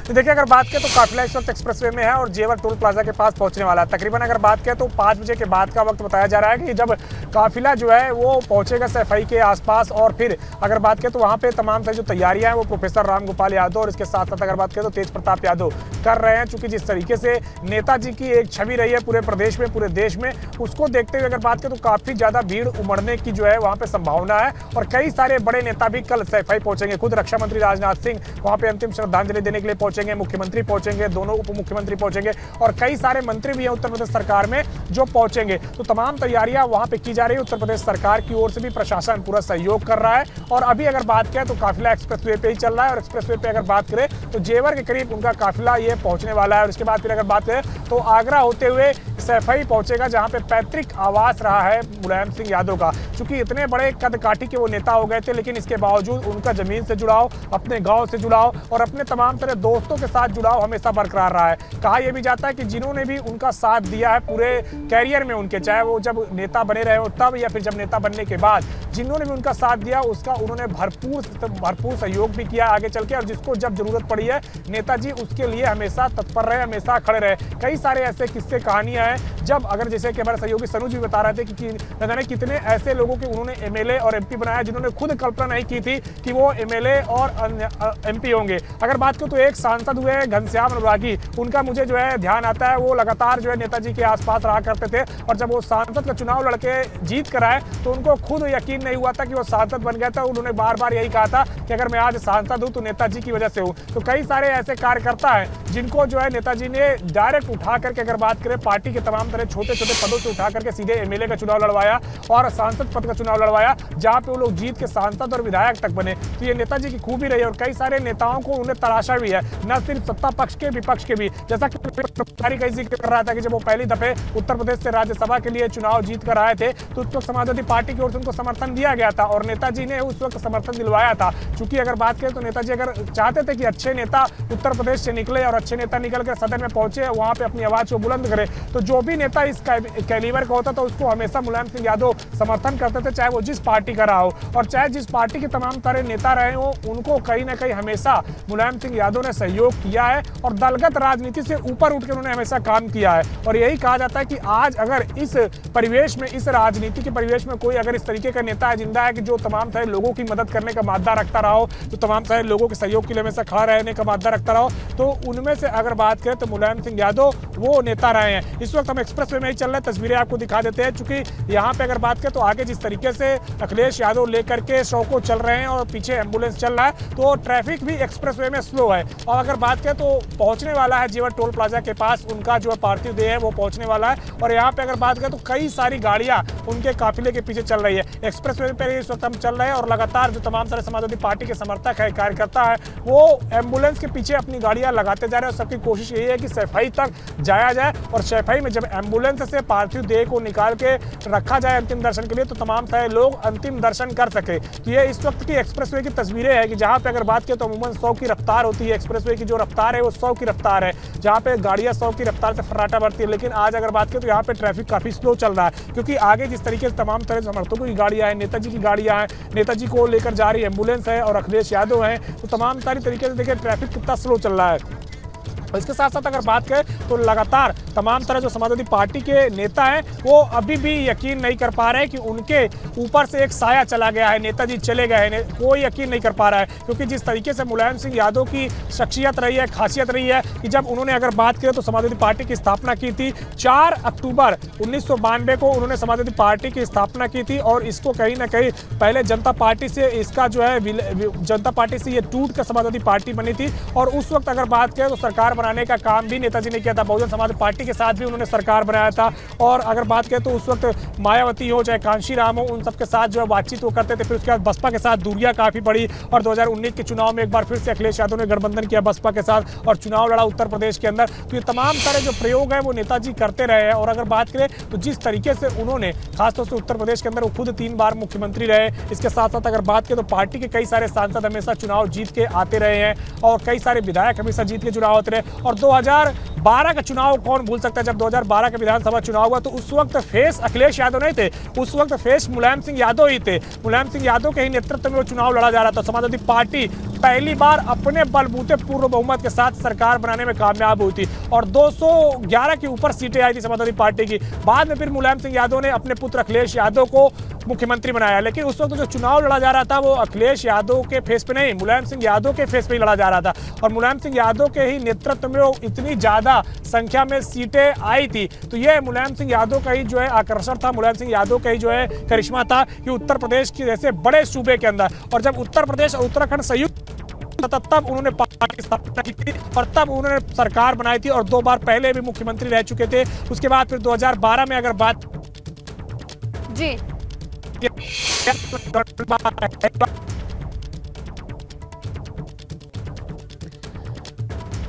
देखिए, अगर बात करें तो काफिला इस वक्त एक्सप्रेसवे में है और जेवर टोल प्लाजा के पास पहुंचने वाला है। तकरीबन अगर बात करें तो 5 बजे के बाद का वक्त बताया जा रहा है कि जब काफिला जो है वो पहुंचेगा सैफई के आसपास। और फिर अगर बात करें तो वहां पे तमाम सारी जो तैयारियां हैं वो प्रोफेसर राम गोपाल यादव और इसके साथ साथ अगर बात करें तो तेज प्रताप यादव कर रहे हैं। चूंकि जिस तरीके से नेताजी की एक छवि रही है पूरे प्रदेश में, पूरे देश में, उसको देखते हुए अगर बात करें तो काफी ज्यादा भीड़ उमड़ने की जो है वहां पे संभावना है। और कई सारे बड़े नेता भी कल सैफई पहुंचेंगे। खुद रक्षा मंत्री राजनाथ सिंह वहां पे अंतिम श्रद्धांजलि देने के लिए पहुंचेंगे, मुख्यमंत्री पहुंचेंगे, दोनों उप मुख्यमंत्री पहुंचेंगे और कई सारे मंत्री भी हैं उत्तर प्रदेश सरकार में जो पहुंचेंगे। तो तमाम तैयारियां वहां पे की जा रही है। उत्तर प्रदेश सरकार की ओर से भी प्रशासन पूरा सहयोग कर रहा है। और अभी अगर बात करें तो काफिला एक्सप्रेसवे पे ही चल रहा है और एक्सप्रेसवे पे अगर बात करें तो जेवर के करीब उनका काफिला ये पहुंचने वाला है। और उसके बाद फिर अगर बात करें तो आगरा होते हुए सैफई पहुंचेगा जहां पे पैतृक आवास रहा है मुलायम सिंह यादव का। चूंकि इतने बड़े कद काठी के वो नेता हो गए थे, लेकिन इसके बावजूद उनका जमीन से जुड़ाव, अपने गांव से जुड़ाव और अपने तमाम तरह दोस्तों के साथ जुड़ाव हमेशा बरकरार रहा है। कहा यह भी जाता है कि जिन्होंने भी उनका साथ दिया है पूरे कैरियर में उनके, चाहे वो जब नेता बने रहे हो तब या फिर जब नेता बनने के बाद, जिन्होंने भी उनका साथ दिया उसका उन्होंने भरपूर सहयोग भी किया आगे चल के। और जिसको जब जरूरत पड़ी है नेताजी उसके लिए हमेशा तत्पर रहे, हमेशा खड़े रहे। कई सारे ऐसे किस्से कहानियां हैं जब अगर जैसे कि हमारे सहयोगी सनुज भी बता रहे थे कि न जाने कितने ऐसे लोगों के उन्होंने एमएलए और एमपी बनाया जिन्होंने खुद कल्पना नहीं की थी कि वो एमएलए और एमपी होंगे। अगर बात करें तो एक सांसद हुए घनश्याम अनुरागी, उनका मुझे जो है ध्यान आता है, वो लगातार जो है नेताजी के आसपास रहा करते थे और जब वो सांसद का चुनाव लड़के जीत कर आए तो उनको खुद यकीन नहीं हुआ था कि वो सांसद बन गया था। उन्होंने बार बार यही कहा था कि अगर मैं आज सांसद हूं तो नेताजी की वजह से हूं। तो कई सारे ऐसे कार्यकर्ता हैं जिनको जो है नेताजी ने डायरेक्ट उठा करके अगर बात करें पार्टी के तमाम तरह छोटे छोटे पदों से उठा करके सीधे एमएलए का चुनाव लड़वाया और सांसद पद का चुनाव लड़वाया, जहां पे वो लोग जीत के सांसद और विधायक तक बने। तो ये नेताजी की खूबी रही है और कई सारे नेताओं को उन्हें तराशा भी है, न सिर्फ सत्ता पक्ष के विपक्ष के भी। जैसा कि जिक्र कर रहा था कि जब वो पहली दफे उत्तर प्रदेश से राज्यसभा के लिए चुनाव जीत कर आए थे तो उस वक्त समाजवादी पार्टी की ओर से उनको समर्थन दिया गया था और नेताजी ने उस वक्त समर्थन दिलवाया था। चूंकि अगर बात करें तो नेताजी अगर चाहते थे कि अच्छे नेता उत्तर प्रदेश से निकले और अच्छे नेता निकल कर सदन में पहुंचे, वहां पे अपनी आवाज को बुलंद करे, तो जो भी नेता इस कैलिबर का होता था उसको हमेशा मुलायम सिंह यादव समर्थन करते थे, चाहे वो जिस पार्टी का रहा हो और चाहे जिस पार्टी के तमाम तरह नेता रहे हो, उनको कहीं ना कहीं हमेशा मुलायम सिंह यादव ने सहयोग किया है और दलगत राजनीति से ऊपर उठकर उन्होंने हमेशा काम किया है। और यही कहा जाता है कि आज अगर इस परिवेश में, इस राजनीति के परिवेश में कोई अगर इस तरीके का नेता है जिंदा है कि जो तमाम सारे लोगों की मदद करने का मादा रखता रहा हो, तो तमाम सारे लोगों के सहयोग के लिए हमेशा खड़ा रहने का मादा रखता रहा हो, तो उनमें से अगर बात करें तो मुलायम सिंह यादव वो नेता रहे हैं। इस वक्त हम एक्सप्रेसवे में ही चल रहे हैं, तस्वीरें आपको दिखा देते हैं। चूंकि यहाँ पे अगर बात करें तो आगे जिस तरीके से अखिलेश यादव लेकर के शो को चल रहे हैं और पीछे एम्बुलेंस चल रहा है, तो ट्रैफिक भी एक्सप्रेसवे में स्लो है। और अगर बात करें तो पहुंचने वाला है जेवर टोल प्लाजा के पास, उनका जो पार्थिव देह है वो पहुंचने वाला है। और यहाँ पे अगर बात करें तो कई सारी गाड़ियां उनके काफिले के पीछे चल रही है। एक्सप्रेसवे पे इस वक्त हम चल रहे हैं और लगातार जो तमाम सारे समाजवादी पार्टी के समर्थक है, कार्यकर्ता है, वो एम्बुलेंस के पीछे अपनी गाड़ियां लगाते जा रहे हैं और सबकी कोशिश यही है कि सैफई तक जाया जाए और सैफई में जब एम्बुलेंस से पार्थिव देह को निकाल के रखा जाए अंतिम दर्शन के लिए, तो तमाम सारे लोग अंतिम दर्शन कर सके। तो ये इस वक्त की एक्सप्रेसवे की तस्वीरें हैं कि जहां पे अगर बात करें तो अमूमन 100 की रफ्तार होती है। एक्सप्रेसवे की जो रफ्तार है वो 100 की रफ्तार है, जहां पे गाड़ियां 100 की रफ्तार से फर्राटा भरती है। लेकिन आज अगर बात करें तो यहाँ पे ट्रैफिक काफी स्लो चल रहा है, क्योंकि आगे जिस तरीके से तमाम तरह समर्थकों की गाड़ियां हैं, नेताजी की गाड़ियां हैं, नेताजी को लेकर जा रही एम्बुलेंस है और अखिलेश यादव हैं, तो तमाम सारी तरीके से देखिए ट्रैफिक कितना स्लो चल रहा है। इसके साथ साथ अगर बात करें तो लगातार तमाम तरह जो समाजवादी पार्टी के नेता हैं वो अभी भी यकीन नहीं कर पा रहे हैं कि उनके ऊपर से एक साया चला गया है, नेताजी चले गए हैं, कोई यकीन नहीं कर पा रहा है। क्योंकि जिस तरीके से मुलायम सिंह यादव की शख्सियत रही है, खासियत रही है कि जब उन्होंने अगर बात करें तो समाजवादी पार्टी की स्थापना की थी 4 अक्टूबर 1992 को उन्होंने समाजवादी पार्टी की स्थापना की थी और इसको कहीं ना कहीं पहले जनता पार्टी से इसका जो है जनता पार्टी से ये टूट कर समाजवादी पार्टी बनी थी। और उस वक्त अगर बात करें तो सरकार बनाने का काम भी नेताजी ने किया था, बहुजन समाज पार्टी के साथ भी उन्होंने सरकार बनाया था। और अगर बात करें तो उस वक्त मायावती हो चाहे कांशी राम हो, उन सबके साथ जो है बातचीत वो करते थे। फिर उसके बाद बसपा के साथ दूरियां काफ़ी बढ़ी और 2019 के चुनाव में एक बार फिर से अखिलेश यादव ने गठबंधन किया बसपा के साथ और चुनाव लड़ा उत्तर प्रदेश के अंदर। तो ये तमाम सारे जो प्रयोग हैं वो नेताजी करते रहे हैं। और अगर बात करें तो जिस तरीके से उन्होंने खासतौर से उत्तर प्रदेश के अंदर वो खुद 3 बार मुख्यमंत्री रहे। इसके साथ साथ अगर बात करें तो पार्टी के कई सारे सांसद हमेशा चुनाव जीत के आते रहे हैं और कई सारे विधायक हमेशा जीत के चुनाव आते रहे। और 2012 का चुनाव कौन भूल सकता है, जब 2012 का विधानसभा चुनाव हुआ तो उस वक्त फेस अखिलेश यादव नहीं थे, उस वक्त फेस मुलायम सिंह यादव ही थे। मुलायम सिंह यादव के ही नेतृत्व में वो चुनाव लड़ा जा रहा था। समाजवादी पार्टी पहली बार अपने बलबूते पूर्ण बहुमत के साथ सरकार बनाने में कामयाब हुई थी और 211 के ऊपर सीटें आई थी समाजवादी पार्टी की। बाद में फिर मुलायम सिंह यादव ने अपने पुत्र अखिलेश यादव को मुख्यमंत्री बनाया, लेकिन उस वक्त जो चुनाव लड़ा जा रहा था वो अखिलेश यादव के फेस पे नहीं, मुलायम सिंह यादव के फेस पे ही लड़ा जा रहा था। और मुलायम सिंह यादव के ही नेतृत्व में वो इतनी ज्यादा संख्या में सीटें आई थी। तो ये मुलायम सिंह यादव का ही जो है आकर्षण था, मुलायम सिंह यादव का ही जो है करिश्मा था कि उत्तर प्रदेश के जैसे बड़े सूबे के अंदर, और जब उत्तर प्रदेश और उत्तराखंड संयुक्त तब उन्होंने पार्टी की स्थापना की थी और तब उन्होंने सरकार बनाई थी और 2 बार पहले भी मुख्यमंत्री रह चुके थे। उसके बाद फिर 2012 में अगर बात जी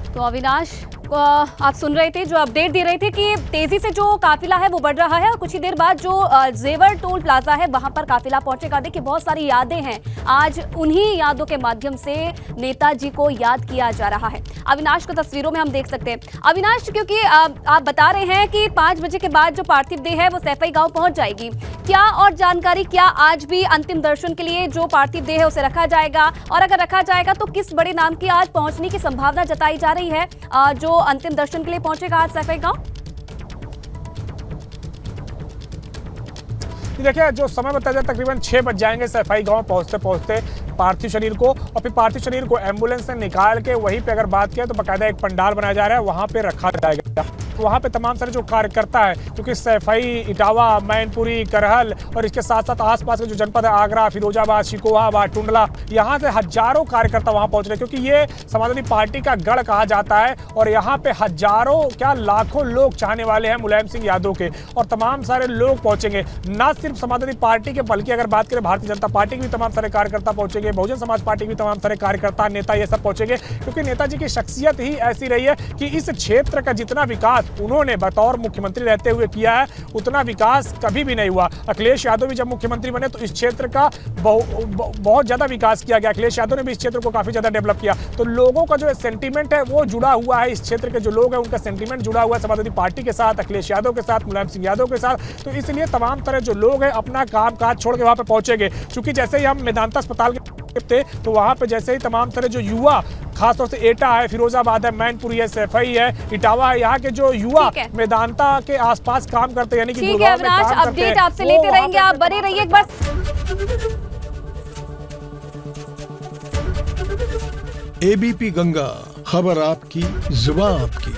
तो अविनाश आप सुन रहे थे, जो अपडेट दे रहे थे कि तेजी से जो काफिला है वो बढ़ रहा है और कुछ ही देर बाद जो जेवर टोल प्लाजा है वहां पर काफिला पहुंचेगा। देखिए बहुत सारी यादें हैं, आज उन्हीं यादों के माध्यम से नेताजी को याद किया जा रहा है। अविनाश को तस्वीरों में हम देख सकते हैं। अविनाश, क्योंकि आप बता रहे हैं कि 5 बजे के बाद जो पार्थिव देह है वो सैफई गांव पहुंच जाएगी, क्या और जानकारी, क्या आज भी अंतिम दर्शन के लिए जो पार्थिव देह है उसे रखा जाएगा, और अगर रखा जाएगा तो किस बड़े नाम की आज पहुंचने की संभावना जताई जा रही है जो अंतिम दर्शन के लिए पहुंचेगा आज सैफई गांव? देखिए जो समय बताया जाए तकरीबन 6 बज जाएंगे सैफई गांव पहुंचते पहुंचते पार्थिव शरीर को, और फिर पार्थिव शरीर को एम्बुलेंस से निकाल के वहीं पे अगर बात करें तो बाकायदा एक पंडाल बनाया जा रहा है, वहां पे रखा जाएगा। वहाँ पे तमाम सारे जो कार्यकर्ता है, क्योंकि सैफई, इटावा, मैनपुरी, करहल और इसके साथ साथ आसपास के जो जनपद है आगरा, फिरोजाबाद, शिकोहाबाद, टुंडला, यहाँ से हजारों कार्यकर्ता वहाँ पहुँच रहे हैं क्योंकि ये समाजवादी पार्टी का गढ़ कहा जाता है और यहाँ पे हजारों क्या लाखों लोग चाहने वाले हैं मुलायम सिंह यादव के, और तमाम सारे लोग पहुँचेंगे। न सिर्फ समाजवादी पार्टी के बल्कि अगर बात करें भारतीय जनता पार्टी के भी तमाम सारे कार्यकर्ता पहुँचेंगे, बहुजन समाज पार्टी के भी तमाम सारे कार्यकर्ता, नेता ये सब पहुँचेंगे क्योंकि नेताजी की शख्सियत ही ऐसी रही है कि इस क्षेत्र का जितना विकास उन्होंने बतौर मुख्यमंत्री रहते हुए किया है उतना विकास कभी भी नहीं हुआ। अखिलेश यादव भी जब मुख्यमंत्री बने तो इस क्षेत्र का बहुत ज़्यादा विकास किया गया, अखिलेश यादव ने भी इस क्षेत्र को काफ़ी ज़्यादा डेवलप किया। तो लोगों का जो सेंटीमेंट है वो जुड़ा हुआ है, इस क्षेत्र के जो लोग हैं उनका सेंटीमेंट जुड़ा हुआ है समाजवादी पार्टी के साथ, अखिलेश यादव के साथ, मुलायम सिंह यादव के साथ। तो इसलिए तमाम तरह जो लोग हैं अपना काम काज छोड़ के वहाँ पे पहुँचेंगे। चूँकि जैसे ही हम मेदांता अस्पताल के थे तो वहाँ पे जैसे ही तमाम तरह जो युवा, खासतौर से एटा है, फिरोजाबाद है, मैनपुरी है, सैफई है, इटावा है, यहाँ के जो युवा मेदांता के आसपास काम करते हैं, यानी कि ठीक है अविनाश, अपडेट आपसे लेते रहेंगे, आप बने रहिए। एक बार एबीपी गंगा, खबर आपकी, जुबान आपकी।